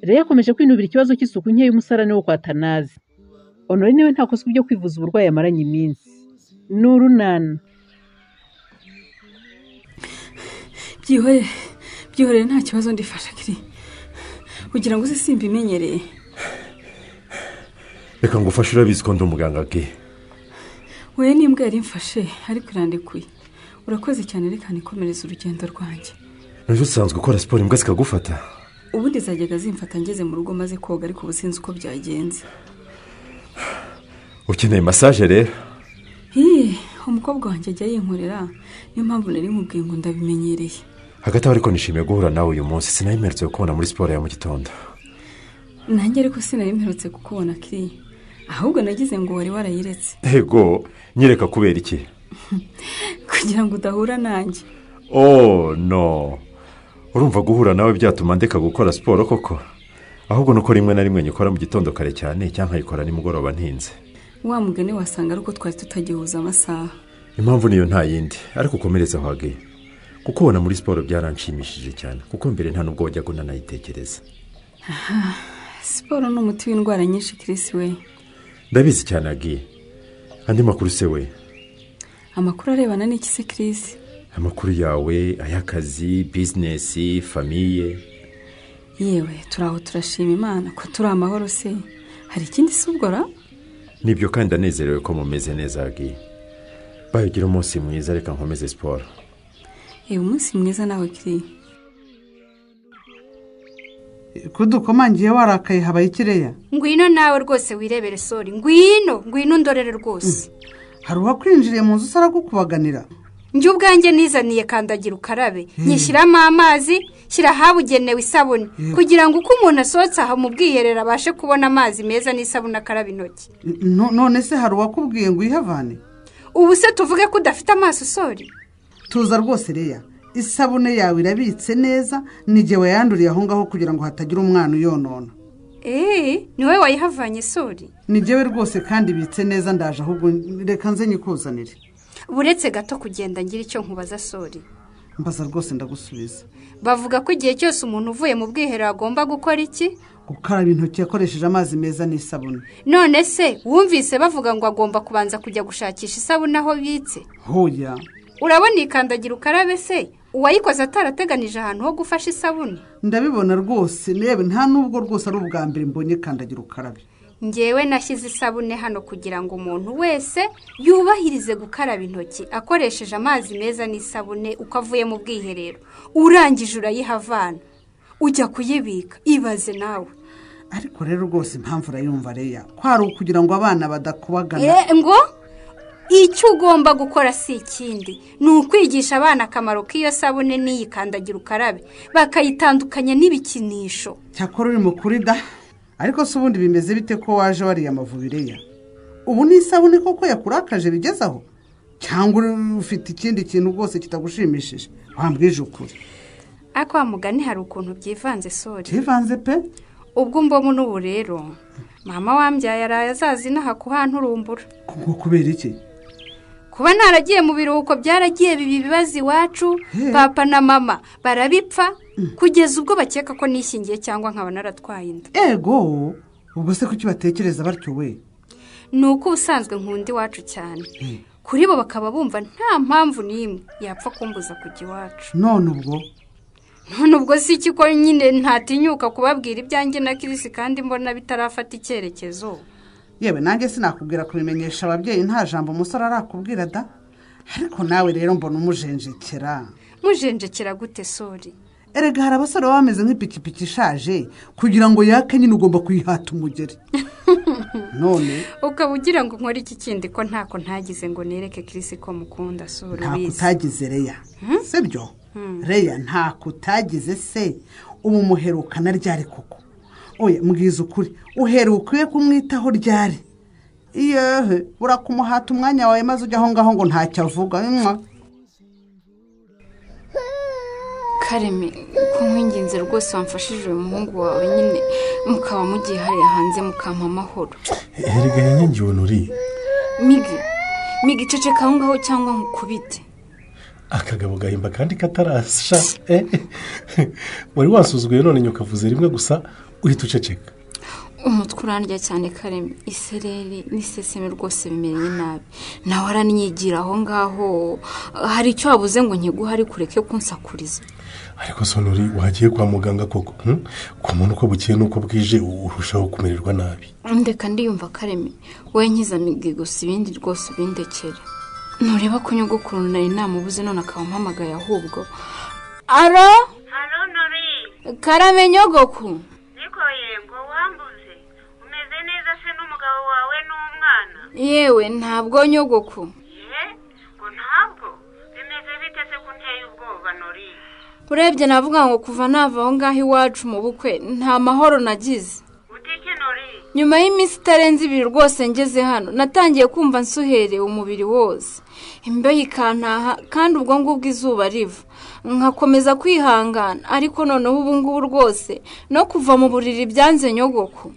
Reya yakomeje kwinubira ikibazo cy'isuku nke y'umusarane wo kwa Tanazi. Honore niwe ntakozwe ibyo kwivuza uburwayi amaranye iminsi. N'urunana. Byihorere nta kibazo ndifasha kiri. Kugira ngo simba imenyereye. Reka ngufashe urabizi ko ndi umuganga ke. Wewe nimbwa yari mfashe ariko irandekuye. Urakoze cyane reka nikomereza urugendo rwanjye. Naje usanzwe ukora siporo imbwa zikagufata. Ubundi zajyaga zimfata ngeze mu rugo maze koga ariko ubusinzi uko byagenze. Ukeneye massage rero? Umukobwa wanjye ajya yinkorera niyo mpamvu nari mubwiye ngo ndabimenyereye. Hagati aho ariko nishimiye guhura nawe uyu munsi sinayimerutse kubona muri siporo ya mu gitondo. Nanjye ariko sinarimerutse kukubona kiri. Ahubwo nagize ngo wari warayiretse. Ego, nyereka kubera iki? Kugira ngo udahura nanjye. Oh no. Urumva guhura nawe byatuma ndeka gukora siporo koko? Ahubwo nuko rimwe na rimwe nyikora mu gitondo kare cyane cyangwa nkayikora nimugoroba ntinze. Wa mugani wasanga ariko twari tutagihuza amasaha. Impamvu niyo nta yindi, ariko ukomereza hage. Kuko ubona muri siporo byaranshimishije cyane, kuko mbere nta nubwo wajya nayitekereza. Siporo ni umuti w'indwara nyinshi Chris we. Ndabizi cyane agi. Andi makuru se we? Amakuru arebana n'iki se Chris? Amakuru yawe, ayakazi, business, famille. Yewe turaho turashima Imana ko turi amahoro se. Hari ikindi subgora? Nibyo kandi anezerewe ko mumeze neza agi. Bayigira umunsi mwiza reka nkomeze siporo. Umunsi mwiza nawe kiri. Kudukomangiye warakaye habaye ikireya. Ngwino nawe rwose wirebere sori. Ngwino ndorere rwose. Hari uwakwinjiriye mu nzu usara kukubaganira. Njye ubwanjye nizaniye kandagira ukarabe. Nyishyiramo amazi, shyira habugenewe isabune kugira ngo uko umuntu asohotse aha mu bwiherero abashe kubona amazi meza n'isabune akaraba intoki. None se hari uwakubwiye ngo uyihavane? Ubu se tuvuge ko udafite amaso sori? Tuza rwose Reya. Isabune yawe irabitse neza nige wayanduriye aho ngaho kugira ngo hatagira umwana uyonona. Niwe wayihavanye sori? Nigewe rwose kandi bitse neza ndaje ahubwo reka nze nyikuzanire. Buretse gato kugenda ngira icyo nkubaza sori. Mbaza rwose ndagusubiza. Bavuga ko igihe cyose umuntu uvuye mu bwiherero agomba gukora iki? Gukaraba intoki yakoresheje amazi meza n'isabune. None se wumvise bavuga ngo agomba kubanza kujya gushakisha isabune aho bitse? Hoya. Urabona ikandagira ukarabe se? Uwayikoze atarateganije ahantu ho gufasha isabune? Ndabibona rwose nebe nta nubwo rwose ari ubwa mbere mbonye kandagira ukarabe. Ngewe nashyize isabune hano kugira ngo umuntu wese yubahirize gukaraba intoki akoresheje amazi meza n'isabune ukavuye mu bwiherero. Urangije urayihavana. Ujya kuyibika ibaze nawe. Ariko rero rwose impamvu urayumva Reya. Kwari ukugira ngo abana badakubagana. Ngo icyo ugomba gukora si ikindi ni ukwigisha abana akamaro k'iyo sabune n'iyikandagira ukarabe bakayitandukanya n'ibikinisho. Cyakora uri mukuri da. Ariko se ubundi bimeze bite ko waje wariye amavubireya? Ubu ni isabune koko yakurakaje bigezaho? Cyangwa ufite ikindi kintu rwose kitagushimishije? Wambwije ukuri. Ako mugani hari ukuntu byivanze sori. Byivanze pe? Ubwo mbomu n'ubu rero mama wambyaye arayazazi naha kuhanturumbura. Kubera iki? Kuba naragiye mu biruhuko byaragiye bibi bibazi iwacu, papa na mama barabipfa kugeza ubwo bakeka ko nishingiye cyangwa nkaba naratwaye inda. Ego, ubwo se kuki batekereza batyo we? Nuko ubusanzwe nkundi wacu cyane. Kuri bo bakaba bumva nta mpamvu n'imwe yapfa kumbuza kujya iwacu. None ubwo si iki ko nyine ntatinyuka kubabwira ibyanjye na Kirisi kandi mbona bitarafata icyerekezo. Yewe nanjye sinakubwira kubimenyesha ababyeyi nta jambo umusore arakubwira da. Ariko nawe rero mbona umujenjekera. Mujenjekera gute sori? Erega hari abasore bameze nk'ipikipiki ishaje kugira ngo yake nyine ugomba kuyihata umugeri. None ukaba ugira ngo nkore iki kindi ko ntako ntagize ngo nereke Kirisi ko mukunda sori bizi. Nta kutagize Reya. Sibyo? Reya nta kutagize se ubu muherukana ryari koko? Oya mbwiza ukuri uherukiye kumwitaho ryari? Iyehe urakumuhata umwanya wawe maze ujya aho ngaho ngo ntacyo avuga. Kareme ko nkwinginze rwose wamfashije umuhungu wawe nyine mukaba mugiye hariya hanze mukampa amahoro. Erega nyangiwe nuri. Migi ceceka aho ngaho cyangwa nkukubite. Akagabo gahimba kandi katarasha. Wari wasuzuguye none nyokavuze rimwe gusa uhita uceceka. umutwe urandya cyane Karemi, isereri n'iseseme rwose bimereye nabi. nawe aranyigira aho ngaho, hari icyo wabuze ngo nkiguhe ariko ureke kunsakuriza. ariko Sonori wagiye kwa muganga koko? ku muntu uko bukiye n'uko bwije urushaho kumererwa nabi. ndeka ndiyumva Karemi, wowe nkizamige gusa ibindi rwose ubindekere. ntureba ko nyogokuru nari namubuze none akaba ampamagaye ahubwo. alo Nori. Karame nyogoku. Niko yego wambuze. Umeze neza se n'umugabo wawe n'umwana? yewe ntabwo nyogoku. Ngo ntabwo? Bimeze bite se kunteye ubwoba Nori? urebye navuga ngo kuva nava aho ngaho iwacu mu bukwe nta mahoro nagize. Utike Nori? nyuma y'iminsi itarenze 2 rwose ngeze hano natangiye kumva nsuhereye umubiri wose, imbeho ikantaha kandi ubwo ngubwo izuba riva, nkakomeza kwihangana ariko noneho ubu ngubu rwose no kuva mu buriri byanze nyogoku.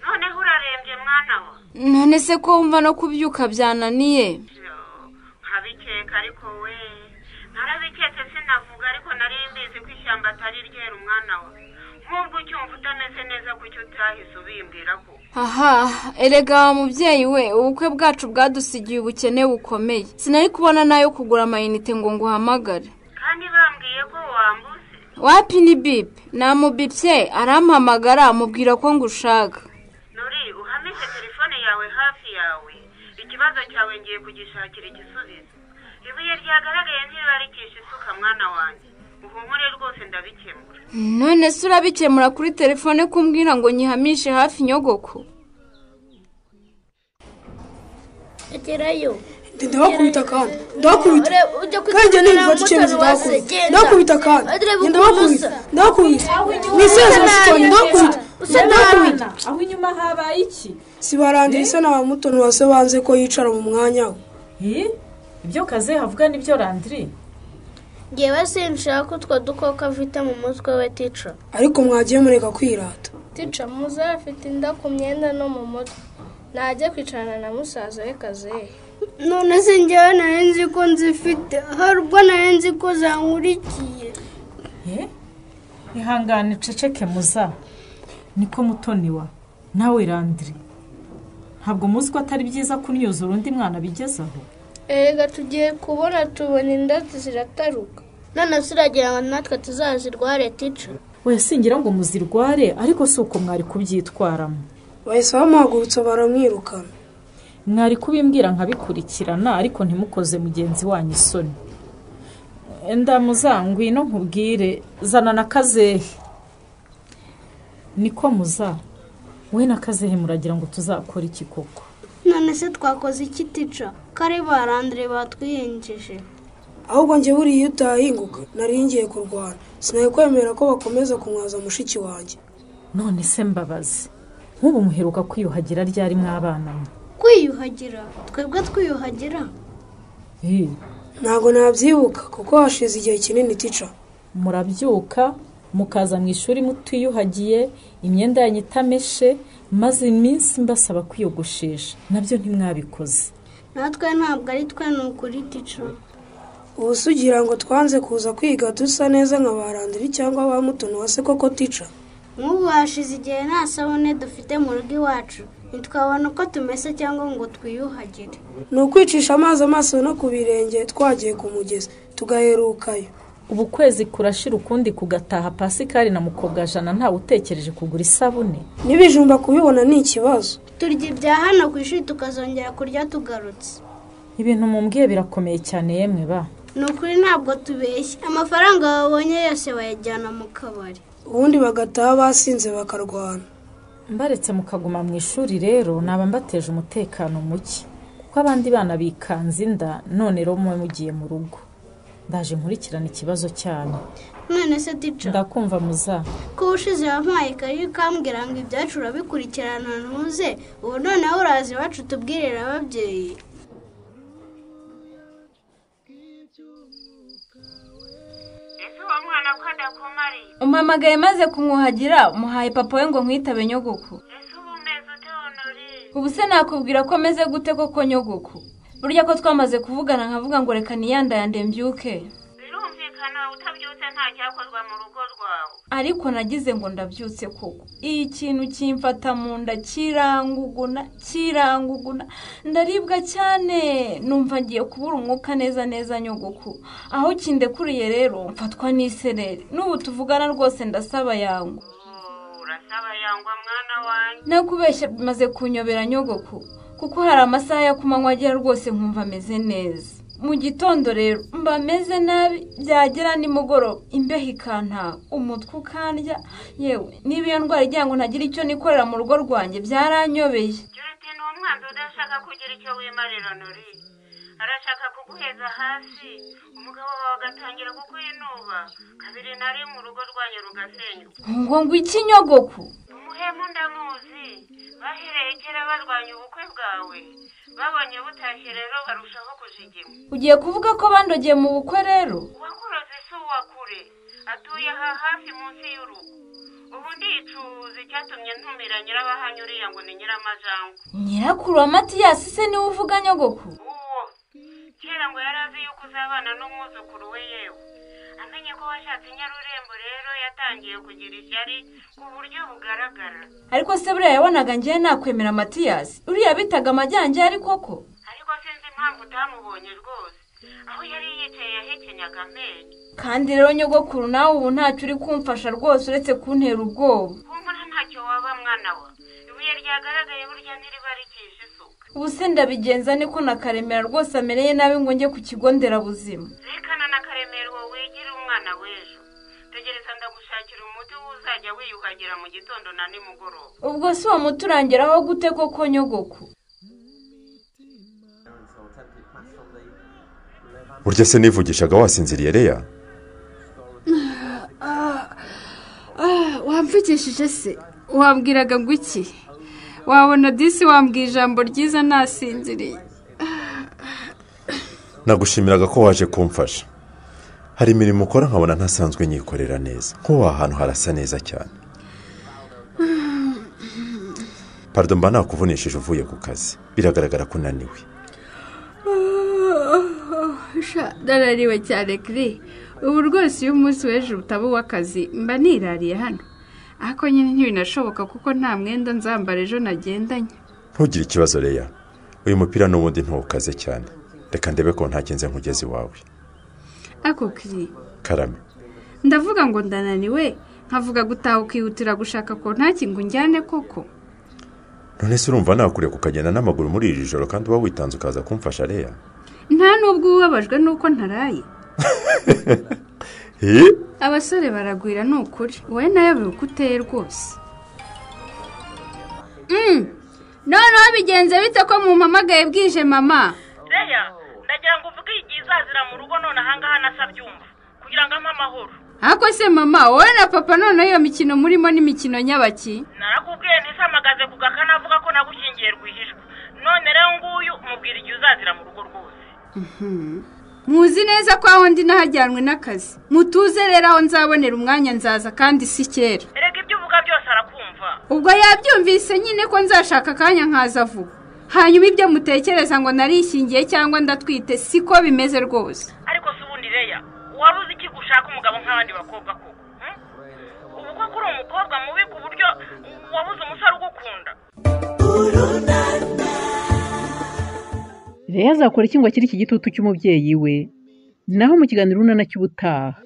Noneho urarembye mwana wa? none se ko wumva no kubyuka byananiye? nkabikeka ariko we narabiketse sinavuga ariko nari mbizi ko ishyamba atari ryera umwana wa. nk'ubwo ucyumva utameze neza kucyo utahise ubimbwira ko. aha erega mubyeyi we, ubukwe bwacu bwadusigiye ubukene bukomeye, sinari kubona nayo kugura amayinite ngo nguhamagare. kandi bambwiye ko wambuze. wapi ni bipe? namubipye arampamagara amubwira ko ngushaka. Nori, uhamishe telefone yawe hafi yawe, ikibazo cyawe ngiye kugishakira igisubizo. ibuye ryagaragaye ntibarikisha isuka mwana wanjye, uhumure rwose ndabikemura. none se urabikemura kuri telefone kumbwira ngo nyihamishe hafi nyogoko? agerayo ndabakubita kandi ndabakubita kandi nifata icyemezo ndabakubita kandi ndabakubita niseze musikoni ndabakubita. aho inyuma habaye iki? sibarandira isa n'abamutoni wase banze ko yicara mu mwanya we. ibyo kaze havuga nibyo Landry? ngewe sinshaka utwo dukoko afite mu mutwe we tica. ariko mwagiye mureka kwirata. tica muze afite inda ku myenda no mu mutwe, najya kwicarana na musaza we Kazehe. none se ngewe nari nzi ko nzifite, hari ubwo nari nzi ko zankurikiye. ihangane ceceke muza, niko mutoni wa nawe Landry, ntabwo muzi ko atari byiza kunyuzura undi mwana bigezaho. erega tugiye kubona tubona inda zirataruka, none se uragira ngo natwe tuzazirware tica? we singira ngo muzirware, ariko si uko mwari kubyitwaramo. bahise bamuhagurutsa baramwirukana. mwari kubimbwira nkabikurikirana ariko ntimukoze mugenzi wanyu isoni. ndamuzangwino nkubwire zana na Kazehe. niko muza, we na Kazehe muragira ngo tuzakora iki koko? none se twakoze iki tica? kare barandire batwiyengeje. ahubwo njye buriya utahinguka nari ngiye kurwana, sinaye kwemera ko bakomeza kumwaza mushiki wanjye. none se mbabazi, nk'ubu muheruka kwiyuhagira ryari mwabana mwe? kwiyuhagira? twebwe twiyuhagira? ntabwo nabyibuka kuko hashize igihe kinini tica. murabyuka mukaza mu ishuri mutiyuhagiye, imyenda yanyu itameshe, maze iminsi mbasaba kwiyogoshesha, nabyo ntimwabikoze. natwe ntabwo ari twe, ni ukuri tica. ubu se ugira ngo twanze kuza kwiga dusa neza nka barandiri cyangwa abamutoni wase koko tica? nk'ubu hashize igihe nta sabune dufite mu rugo iwacu, ntitwabona uko tumese cyangwa ngo twiyuhagire. ni ukwicisha amazi amaso no ku birenge twagiye ku mugezi tugaherukayo. ubu kwezi kurashira ukundi kugataha, Pasikari na Mukobwajana ntawe utekereje kugura isabune? n'ibijumba kubibona ni ikibazo. turya ibya hano ku ishuri tukazongera kurya tugarutse. ibintu mumbwiye birakomeye cyane yemwe ba. ni ukuri ntabwo tubeshya, amafaranga babonye yose bayajyana mu kabari, ubundi bagataha basinze bakarwana. mbaretse mukaguma mu ishuri rero naba mbateje umutekano muke, kuko abandi bana bikanze inda, none rero mwe mugiye mu rugo. ndaje nkurikirana ikibazo cyane. none se tica? ndakumva muza. ko ushize wampaye ikayi ukambwira ngo ibyacu urabikurikirana ntuze, ubu noneho uraza iwacu tubwirira ababyeyi. ese uwo mwana ko adakomariye? umamagaye maze kumwuhagira, muhaye papa we ngo nkwitabe nyogoko. ese ubu umeze ute Nori? ubu se nakubwira ko meze gute koko nyogoko? burya ko twamaze kuvugana nkavuga ngo reka niyandayande mbyuke. birumvikana birumvikana utabyutse nta cyakozwa mu rugo rwawe. Ariko nagize ngo ndabyutse koko. Ikintu kimfata mu nda kiranguguna. Ndaribwa cyane. Numva ngiye kubura umwuka neza nyogoko. Aho kindekuriye rero mfatwa n'isereri. N'ubu tuvugana rwose ndasaba yangu. Urasaba yangwa mwana wanjye. Nakubeshya bimaze kunyobera nyogoko. Kuko hari amasaha ya kumanywa agera rwose nkumva ameze neza. Mu gitondo rero mba meze nabi, byagera nimugoroba imbeho ikanta, umutwe ukandya, yewe niba iyo ndwara igira ngo ntagira icyo nikorera mu rugo rwanjye byaranyobeye. Jurete ni umwanzi udashaka kugira icyo wimarira Nori. Arashaka kuguheza hasi, umugabo wawe agatangira kukwinuba, kabiri nari mu rugo rwanyu rugasenyuka. Ngo iki nyogoko? Umuhemu ndamuzi, bahereye kera barwanya ubukwe bwawe. Babonye butashye rero barushaho kujigima. Ugiye kuvuga ko bandogeye mu bukwe rero? Wakuroze se uwakure, atuye aha hafi munsi y'urugo. Ubu ndicuza icyatumye ntumira nyirabahanyu uriya ngo ni Nyiramajangwa. Nyirakuru wa Matiyasi se niwe uvuga nyogoko? Uwo kera ngo yari azi yuko uzabana n'umwuzukuru we yewe. Amenye ko washatse Nyarurembo rero yatangiye kugira ishyari ku buryo bugaragara. Ariko se buriya yabonaga ngiye nakwemera Matiyasi? Uriya bitaga amajyanje ari koko? Ariko sinzi impamvu utamubonye rwose. Aho yari yicaye yahekenyaga amenyo. Kandi rero nyogokuru nawe ubu ntacyo uri kumfasha rwose uretse kuntera ubwoba. Humura ntacyo waba mwana wa. Ibuye ryagaragaye burya ntiriba rikishe isuka. Ubu se ndabigenza niko na Karemera rwose amereye nabi ngo njye ku kigo nderabuzima. Rekana na Karemera uwo wigira umwana w'ejo. Tegereza ndagushakira umuti uzajya wiyuhagira mu gitondo na nimugoroba. Ubwo si uwo muti urangeraho gute koko nyogoko? Burya se nivugishaga wasinziriye Leya? Wamvugishije se? Wambwiraga ngo iki? Wabona disi wambwiye ijambo ryiza nasinziriye. Nagushimiraga ko waje kumfasha. Hari imirimo ukora nkabona ntasanzwe nyikorera neza. Nk'uwo ahantu harasa neza cyane. Pardon mba nakuvunishije uvuye ku kazi. Biragaragara ko unaniwe. Ndarariwe cyane kiri. Ubu rwose iyo umunsi w'ejo utaba uw'akazi mba nirariye hano. Ariko nyine ntibinashoboka kuko nta mwenda nzambara ejo nagendanye. Ntugire ikibazo Leya. Uyu mupira n'ubundi ntukaze cyane. Reka ndebe ko ntagenze nkugeze iwawe. Ako kiri. Karame. Ndavuga ngo ndananiwe, nkavuga gutaha ukihutira gushaka ko ntakingo njyane koko. None se urumva nakuriye kukagenda n'amaguru muri iri joro kandi uba witanze ukaza kumfasha Leya? Nta nubwo ubabajwe nuko ntaraye. Abasore baragwira n'ukuri. Wowe nayo bikuteye rwose. Noneho bigenze bite ko mumpamagaye bwije mama? Leya, ndagira ngo uvuge igihe izazira mu rugo none ahangaha nasabyumva kugira ngo ampe amahoro. Ako se mama, wowe na papa none iyo mikino murimo n'imikino nyabaki? Narakubwiye ntisamagaze ku gakana avuga ko nagushingiye rwihishwa. None rero nguyu umubwira igihe uzazira mu rugo rwose. Muzi neza ko aho ndi nahajyanwe n'akazi. Mutuze rero aho nzabonera umwanya nzaza kandi si kera. Erega ibyo uvuga byose arakumva. Ubwo yabyumvise nyine ko nzashaka akanya nkaza vuba. Hanyuma ibyo mutekereza ngo narishingiye cyangwa ndatwite siko bimeze rwose. Ariko se ubundi Leya, wabuze iki gushaka umugabo nk'abandi bakobwa koko? Ubu ko kuri umukobwa mubi ku buryo wabuze umusore ugukunda. Leya azakora iki ngo akiri iki gitutu cy'umubyeyi we? Naho mu kiganiro urunana cy'ubutaha.